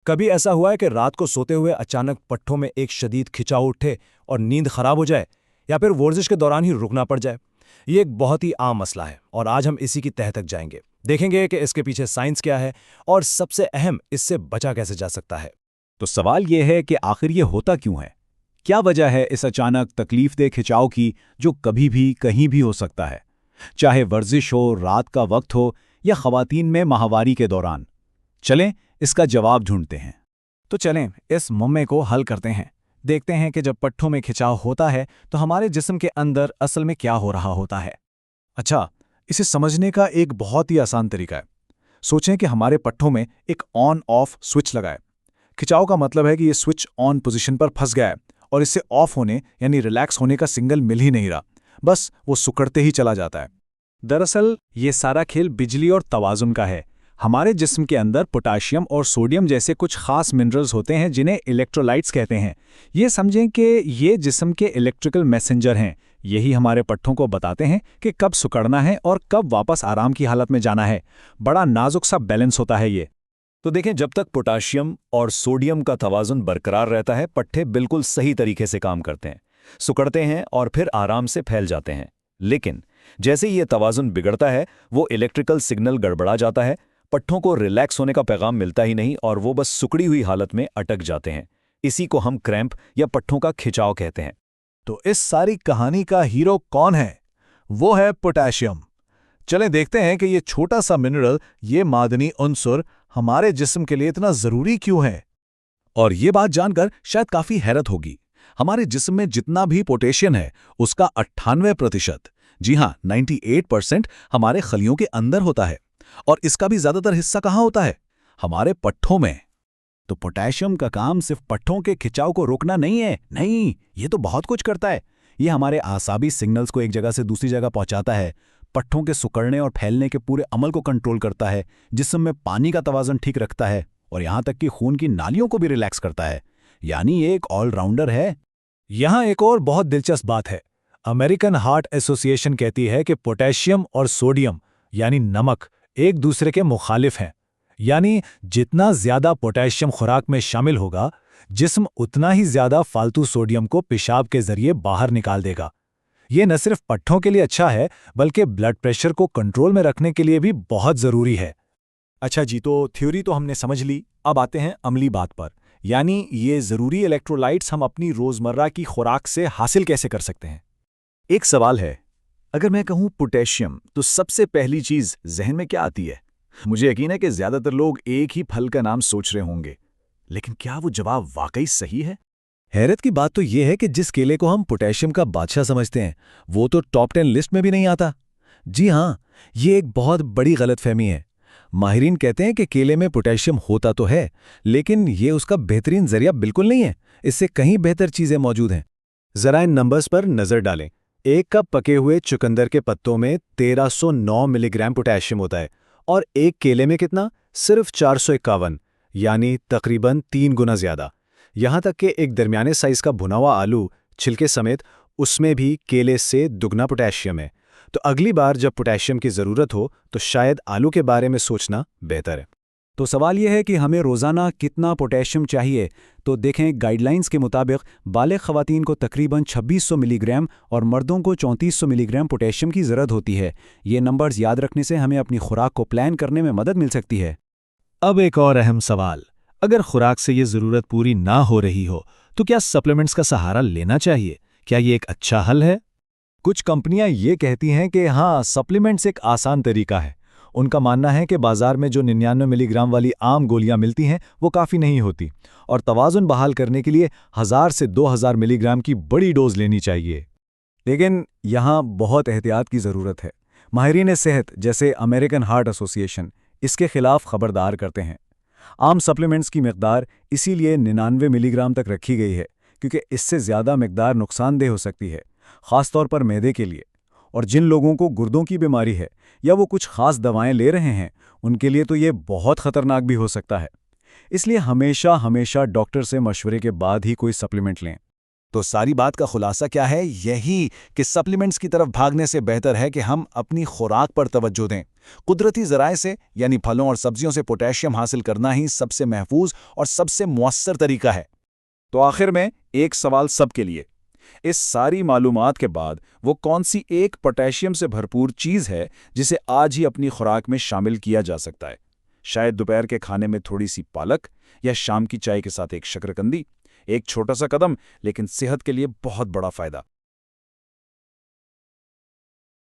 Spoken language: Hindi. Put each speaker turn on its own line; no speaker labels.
कभी ऐसा हुआ है कि रात को सोते हुए अचानक पट्ठों में एक शदीद खिंचाव उठे और नींद खराब हो जाए, या फिर वर्जिश के दौरान ही रुकना पड़ जाए? ये एक बहुत ही आम मसला है और आज हम इसी की तह तक जाएंगे। देखेंगे कि इसके पीछे साइंस क्या है और सबसे अहम, इससे बचा कैसे जा सकता है।
तो सवाल यह है कि आखिर ये होता क्यों है? क्या वजह है इस अचानक तकलीफदेह खिंचाव की, जो कभी भी कहीं भी हो सकता है, चाहे वर्जिश हो, रात का वक्त हो या ख़वातीन में माहवारी के दौरान? चलें इसका जवाब ढूंढते हैं।
तो चलें इस मुम्मे को हल करते हैं। देखते हैं कि जब पट्ठों में खिंचाव होता है तो हमारे जिस्म के अंदर असल में क्या हो रहा होता है। अच्छा, इसे समझने का एक बहुत ही आसान तरीका है। सोचें कि हमारे पट्ठों में एक ऑन ऑफ स्विच लगा है। खिंचाव का मतलब है कि ये स्विच ऑन पोजीशन पर फंस गया है और इससे ऑफ होने यानी रिलैक्स होने का सिग्नल मिल ही नहीं रहा, बस वो सुकड़ते ही चला जाता है। दरअसल ये सारा खेल बिजली और तवाज़ुन का है। हमारे जिस्म के अंदर पोटाशियम और सोडियम जैसे कुछ खास मिनरल्स होते हैं जिन्हें इलेक्ट्रोलाइट्स कहते हैं। ये समझें कि ये जिस्म के इलेक्ट्रिकल मैसेंजर हैं। यही हमारे पट्ठों को बताते हैं कि कब सुकड़ना है और कब वापस आराम की हालत में जाना है। बड़ा नाजुक सा बैलेंस होता है ये।
तो देखें, जब तक पोटाशियम और सोडियम का तवाज़ुन बरकरार रहता है, पट्ठे बिल्कुल सही तरीके से काम करते हैं, सुकड़ते हैं और फिर आराम से फैल जाते हैं। लेकिन जैसे ही ये तवाज़ुन बिगड़ता है, वो इलेक्ट्रिकल सिग्नल गड़बड़ा जाता है, पट्ठों को रिलैक्स होने का पैगाम मिलता ही नहीं और वो बस सुकड़ी हुई हालत में अटक जाते हैं। इसी को हम क्रैम्प या पट्ठों का खिंचाव कहते हैं।
तो इस सारी कहानी का हीरो कौन है? वो है पोटेशियम। चलें देखते हैं कि ये छोटा सा मिनरल, ये मादनी उन्सुर हमारे जिस्म के लिए इतना जरूरी क्यों है। और ये बात जानकर शायद काफी हैरत होगी। हमारे जिस्म में जितना भी पोटेशियम है उसका 98%, जी हाँ 98% हमारे खलियों के अंदर होता है। और इसका भी ज्यादातर हिस्सा कहाँ होता है? हमारे पट्ठों में। तो पोटेशियम का काम सिर्फ पट्ठों के खिंचाव को रोकना नहीं है, नहीं, ये तो बहुत कुछ करता है। ये हमारे आसाबी सिग्नल्स को एक जगह से दूसरी जगह पहुंचाता है, पट्ठों के सिकुड़ने और फैलने के पूरे अमल को कंट्रोल करता है, जिस्म में पानी का तवाज़ुन ठीक रखता है और यहां तक कि खून की नालियों को भी रिलैक्स करता है। यानी ये एक ऑलराउंडर है।
यहां एक और बहुत दिलचस्प बात है। अमेरिकन हार्ट एसोसिएशन कहती है कि पोटेशियम और सोडियम यानी नमक एक दूसरे के मुखालिफ हैं। यानी जितना ज्यादा पोटेशियम खुराक में शामिल होगा, जिस्म उतना ही ज्यादा फालतू सोडियम को पेशाब के जरिए बाहर निकाल देगा। ये न सिर्फ पट्ठों के लिए अच्छा है, बल्कि ब्लड प्रेशर को कंट्रोल में रखने के लिए भी बहुत जरूरी है।
अच्छा जी, तो थ्योरी तो हमने समझ ली, अब आते हैं अमली बात पर। यानी ये जरूरी इलेक्ट्रोलाइट्स हम अपनी रोजमर्रा की खुराक से हासिल कैसे कर सकते हैं? एक सवाल है, अगर मैं कहूं पोटेशियम, तो सबसे पहली चीज जहन में क्या आती है? मुझे यकीन है कि ज्यादातर लोग एक ही फल का नाम सोच रहे होंगे, लेकिन क्या वो जवाब वाकई सही है?
हैरत की बात तो यह है कि जिस केले को हम पोटेशियम का बादशाह समझते हैं, वो तो टॉप 10 लिस्ट में भी नहीं आता। जी हाँ, ये एक बहुत बड़ी गलतफहमी है। माहिरीन कहते हैं कि केले में पोटेशियम होता तो है, लेकिन ये उसका बेहतरीन जरिया बिल्कुल नहीं है। इससे कहीं बेहतर चीजें मौजूद हैं। जरा इन नंबर्स पर नजर डालें। 1 कप पके हुए चुकंदर के पत्तों में 1309 मिलीग्राम पोटेशियम होता है और एक केले में कितना? सिर्फ 451, यानी तकरीबन 3 गुना ज्यादा। यहां तक कि एक दरमियाने साइज का भुना हुआ आलू छिलके समेत, उसमें भी केले से दुगना पोटेशियम है। तो अगली बार जब पोटेशियम की ज़रूरत हो तो शायद आलू के बारे में सोचना बेहतर है।
तो सवाल यह है कि हमें रोज़ाना कितना पोटेशियम चाहिए। तो देखें, गाइडलाइंस के मुताबिक बालिग ख़वातीन को तकरीबन 2600 मिलीग्राम और मर्दों को 3400 मिलीग्राम पोटेशियम की ज़रूरत होती है। ये नंबर्स याद रखने से हमें अपनी खुराक को प्लान करने में मदद मिल सकती है।
अब एक और अहम सवाल, अगर खुराक से ये ज़रूरत पूरी ना हो रही हो तो क्या सप्लीमेंट्स का सहारा लेना चाहिए? क्या ये एक अच्छा हल है?
कुछ कंपनियां ये कहती हैं कि हाँ, सप्लीमेंट्स एक आसान तरीका है। उनका मानना है कि बाजार में जो 99 मिलीग्राम वाली आम गोलियां मिलती हैं वो काफ़ी नहीं होती और तवाज़ुन बहाल करने के लिए 1000 से 2000 मिलीग्राम की बड़ी डोज लेनी चाहिए। लेकिन यहाँ बहुत एहतियात की ज़रूरत है। माहिरीन सेहत जैसे अमेरिकन हार्ट एसोसिएशन इसके खिलाफ खबरदार करते हैं। आम सप्लीमेंट्स की मिकदार इसीलिए 99 मिलीग्राम तक रखी गई है, क्योंकि इससे ज़्यादा मिकदार नुकसानदेह हो सकती है, ख़ासतौर पर मैदे के लिए। और जिन लोगों को गुर्दों की बीमारी है या वो कुछ खास दवाएं ले रहे हैं, उनके लिए तो ये बहुत ख़तरनाक भी हो सकता है। इसलिए हमेशा डॉक्टर से मशवरे के बाद ही कोई सप्लीमेंट लें। तो सारी बात का खुलासा क्या है? यही कि सप्लीमेंट्स की तरफ भागने से बेहतर है कि हम अपनी खुराक पर तवज्जो दें। कुदरती ज़राए से यानी फलों और सब्जियों से पोटेशियम हासिल करना ही सबसे महफूज और सबसे मुअस्सर तरीका है।
तो आखिर में एक सवाल सबके लिए, इस सारी मालूमात के बाद वो कौन सी एक पोटेशियम से भरपूर चीज़ है जिसे आज ही अपनी खुराक में शामिल किया जा सकता है? शायद दोपहर के खाने में थोड़ी सी पालक, या शाम की चाय के साथ एक शकरकंदी। एक छोटा सा कदम, लेकिन सेहत के लिए बहुत बड़ा फायदा।